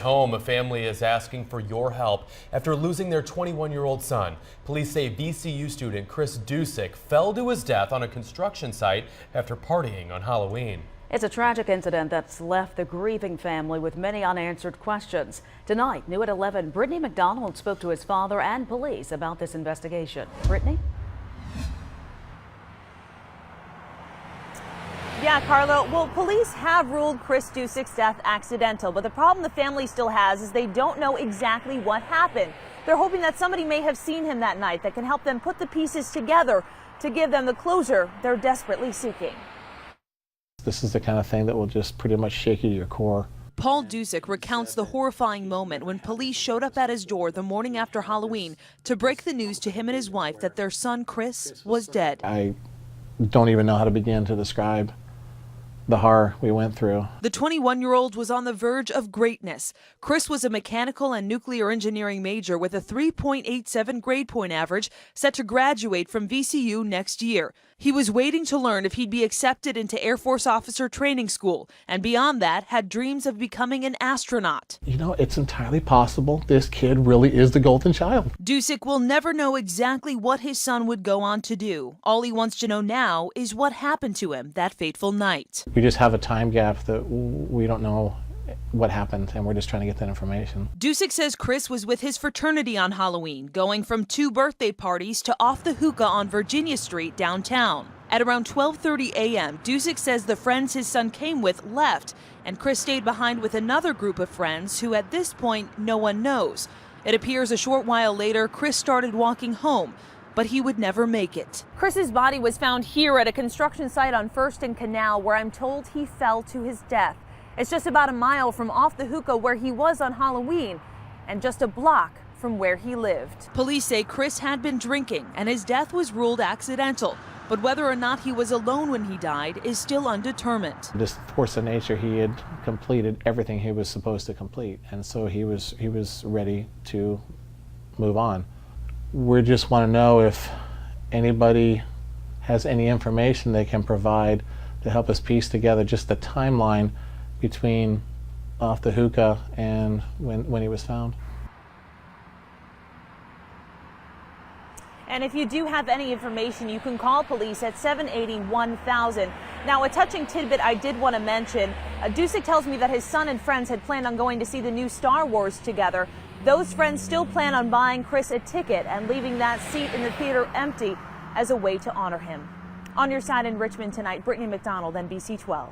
home. A family is asking for your help after losing their 21-year-old son. Police say VCU student Chris Dusick fell to his death on a construction site after partying on Halloween. It's a tragic incident that's left the grieving family with many unanswered questions. Tonight, new at 11, Britni McDonald spoke to his father and police about this investigation. Britni? Yeah, Carlo. Well, police have ruled Chris Dusick's death accidental, but the problem the family still has is they don't know exactly what happened. They're hoping that somebody may have seen him that night that can help them put the pieces together to give them the closure they're desperately seeking. This is the kind of thing that will just pretty much shake you to your core. Paul Dusick recounts the horrifying moment when police showed up at his door the morning after Halloween to break the news to him and his wife that their son, Chris, was dead. I don't even know how to begin to describe the horror we went through. The 21-year-old was on the verge of greatness. Chris was a mechanical and nuclear engineering major with a 3.87 grade point average, set to graduate from VCU next year. He was waiting to learn if he'd be accepted into Air Force officer training school, and beyond that, had dreams of becoming an astronaut. You know, it's entirely possible this kid really is the golden child. Dusick will never know exactly what his son would go on to do. All he wants to know now is what happened to him that fateful night. We just have a time gap that we don't know what happened, and we're just trying to get that information. Dusick says Chris was with his fraternity on Halloween, going from 2 birthday parties to off the hookah on Virginia Street downtown. At around 12:30 a.m., Dusick says the friends his son came with left, and Chris stayed behind with another group of friends who at this point no one knows. It appears a short while later, Chris started walking home, but he would never make it. Chris's body was found here at a construction site on 1st and Canal, where I'm told he fell to his death. It's just about a mile from off the hookah where he was on Halloween, and just a block from where he lived. Police say Chris had been drinking and his death was ruled accidental, but whether or not he was alone when he died is still undetermined. Just force of nature, he had completed everything he was supposed to complete, and so he was ready to move on. We just want to know if anybody has any information they can provide to help us piece together just the timeline between off the hookah and when he was found. And if you do have any information, you can call police at 780-1000. Now, a touching tidbit I did want to mention, Dusick tells me that his son and friends had planned on going to see the new Star Wars together. Those friends still plan on buying Chris a ticket and leaving that seat in the theater empty as a way to honor him. On your side in Richmond tonight, Britni McDonald, NBC 12.